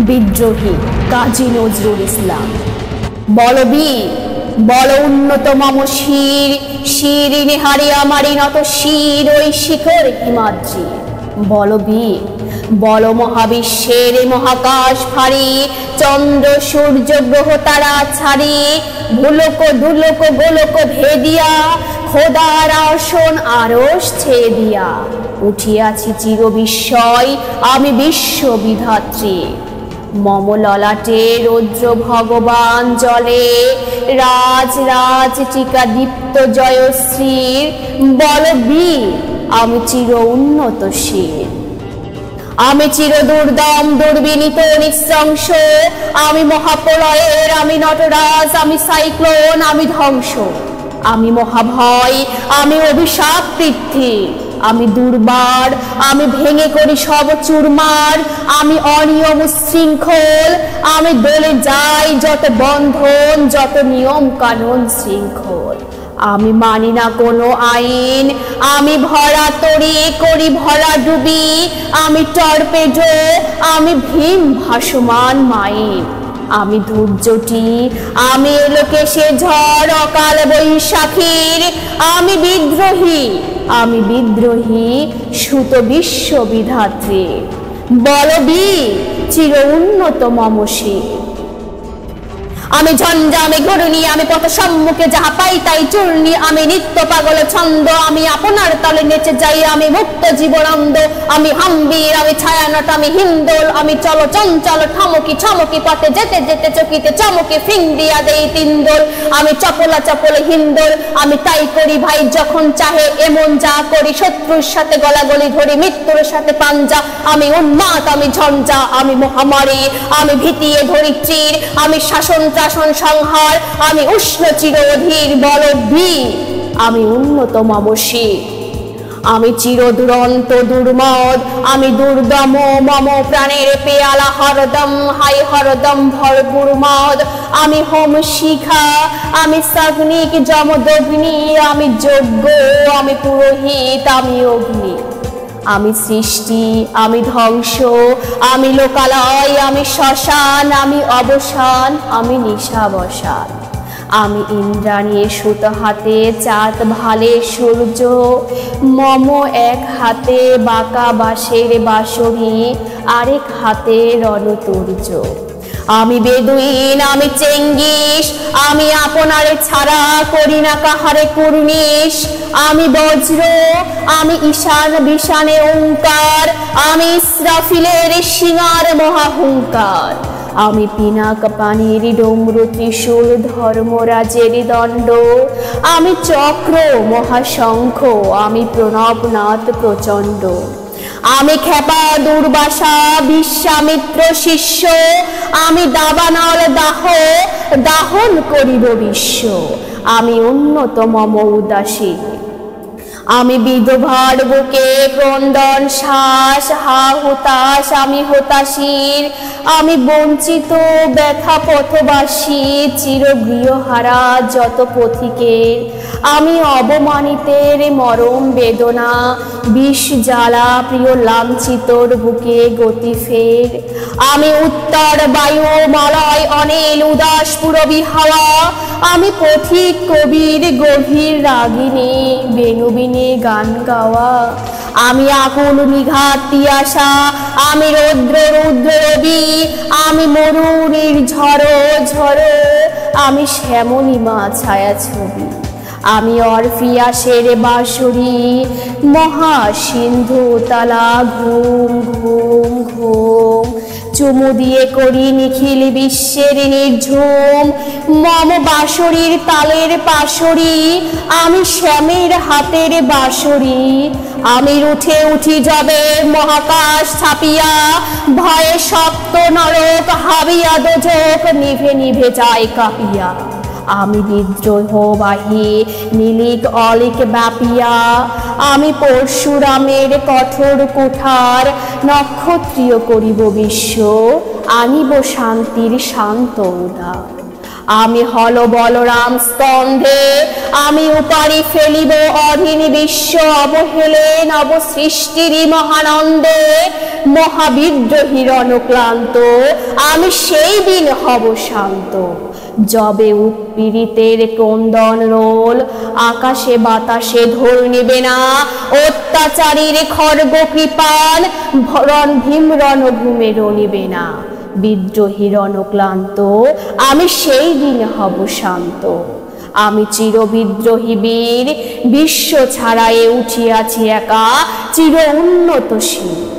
বিদ্রোহী কাজী নজরুল ইসলাম। বল বীর, বল উন্নত মম শির, শির নিহারি আমারি নত শির ওই শিখর হিমাদ্রি। বল বীর, বল মহাবিশ্বের মহাকাশ ফাড়ি, চন্দ্র সূর্য গ্রহ তারা ছাড়ি, ভুলক ধুলক গোলক ভেদিয়া, খোদার আসন আরশ ছেয়ে দিয়া, উঠিয়াছি চির বিস্ময় আমি বিশ্ব বিধাত্রী। মম ললাটে রৌদ্র ভগবান জলে, রাজ রাজ টিকা দীপ্ত জয়শ্রীর। বল বীর, আমি চির উন্নত শির, আমি চির দুর্দম দুর্বিনীত নিঃশংস, আমি মহাপ্রলয়ের, আমি নটরাজ, আমি সাইক্লোন, আমি ধ্বংস, আমি মহাভয়, আমি অভিশাপ পৃথ্বী, আমি দুর্বার, আমি ভেঙে করি সব চুরমার, আমি অনিয়ম শৃঙ্খল, আমি দলে যাই যত বন্ধন, যত নিয়ম কানুন শৃঙ্খল। আমি মানি না কোনো আইন, আমি ভরা তরি করি ভরা ডুবি, আমি টর্পেডো, আমি ভীম ভাসমান মাইন, আমি ধূর্যটি, আমি এলোকেশে ঝড় অকাল বৈশাখীর। আমি বিদ্রোহী, আমি বিদ্রোহী সুত বিশ্ব বিধাত্রী। বল বীর, চির উন্নত মম শির, আমি ঝঞ্ঝা, আমি ঘূর্ণি, আমি পথ সম্মুখে যাহা পাই তাই চূর্ণি, আমি নিত্য পাগল ছন্দ, আমি আপনার তলে নেচে যাই, আমি মুক্ত জীবনানন্দ, আমি হাম্বির, আমি ছায়ানট, আমি হিন্দোল, আমি চল চঞ্চল ঠমকি ছমকি, পথে যেতে যেতে চকিতে চমকি ফিং দিয়া দেই তিন্দোল, আমি চপলা চপলে হিন্দোল, আমি তাই করি ভাই যখন চাহে এমন যা করি, শত্রুর সাথে গলাগলি ধরি, মৃত্যুর সাথে পাঞ্জা, আমি উন্মাদ, আমি ঝঞ্ঝা, আমি মহামারী, আমি ভীতিয়ে ধরি তীর, আমি শাসন শাসন সংহার, আমি উষ্ণ চির অধীর। বল বীর, আমি উন্নত মম শির, আমি চির দুরন্ত দুর্মদ, আমি দুর্দম মম প্রাণের পেয়ালা হরদম, হাই হরদম ভরপুর মদ, আমি হোম শিখা, আমি সাগ্নিক যমদগ্নি, আমি যজ্ঞ, আমি পুরোহিত, আমি অগ্নি, আমি সৃষ্টি, আমি ধ্বংস, আমি লোকালয়, আমি শ্মশান, আমি অবসান, আমি নিশাবসান, আমি ইন্দ্রাণী সুত হাতে চাঁদ ভালে সূর্য, মম এক হাতে বাঁকা বাঁশের বাঁশরি, আরেক হাতে রণতুর্য। আমি বেদুইন, আমি চেঙ্গিস, আমি আপনারে ছাড়া করি না কাহারে কুর্নিশ, আমি বজ্র, আমি ঈশান বিশানে ওঙ্কার, আমি ইসরাফিলের সিঙার মহাহুঙ্কার, আমি পিনাক পানির ডমরু ত্রিশূল ধর্মরাজের দণ্ড, আমি চক্র মহাশঙ্খ, আমি প্রণবনাথ প্রচণ্ড, আমি খেপা দুর্বাসা বিশ্বামিত্র শিষ্য, আমি দাবানল দাহ দাহন করিব বিশ্ব, আমি উন্নত মম উদাসী, আমি বিধবার বুকে ক্রন্দন শ্বাস হা হুতাশ, আমি হতাশীর, আমি বঞ্চিত ব্যথা পথবাসী, চির গৃহহারা যত পথিকের, আমি অবমানিতের মরম বেদনা, বিষ জ্বালা প্রিয় লাঞ্ছিতর বুকে গতি ফের, আমি উত্তর বায়ু মলয় অনিল উদাস পুরবী হাওয়া, আমি পথিক কবির গভীর রাগিনী বেনুবিনী গান গাওয়া, আমি আকুল নিঘাত তিয়াসা, আমি রৌদ্র রুদ্র রবি, আমি মরুরির ঝড়ো ঝড়ো, আমি শ্যামলিমা ছায়া ছবি, আমি অরফিয়াসের বাঁশরি, মহা সিন্ধু তালা ঘুম ঘুম ঘুম, চুমু দিয়ে করি নিখিল বিশ্বের নির্ঝুম, মম বাঁশরির তালের পাশরি, আমি শ্যামের হাতের বাঁশরি, আমি উঠে উঠি যাবে মহাকাশ ছাপিয়া, ভয়ে সপ্ত নরক হাবিয়া দোজক নিভে নিভে যায় কাঁপিয়া, আমি বিদ্রোহবাহী নীলিক অলিক ব্যাপিয়া, আমি পরশুরামের কঠোর কুঠার, নক্ষত্রীয় করিব বিশ্ব, আনিব শান্তির শান্ত উদার, আমি হল বলরাম স্কন্ধে, আমি উপারি ফেলিব অধীন বিশ্ব অবহেলে নব সৃষ্টির মহানন্দে। মহাবিদ্রোহীর অনুক্লান্ত আমি সেই দিন হব শান্ত, যবে উৎপীড়িতের ক্রন্দন রোল আকাশে বাতাসে ঢোল নেবে না। অত্যাচারীর খড়গ কৃপাল ভীম রণভূমে রণিবে না। বিদ্রোহীর অনুক্লান্ত আমি সেই দিন হব শান্ত, আমি চিরবিদ্রোহী বীর বিশ্ব ছাড়ায়ে উঠিয়াছি একা চির উন্নতশীল।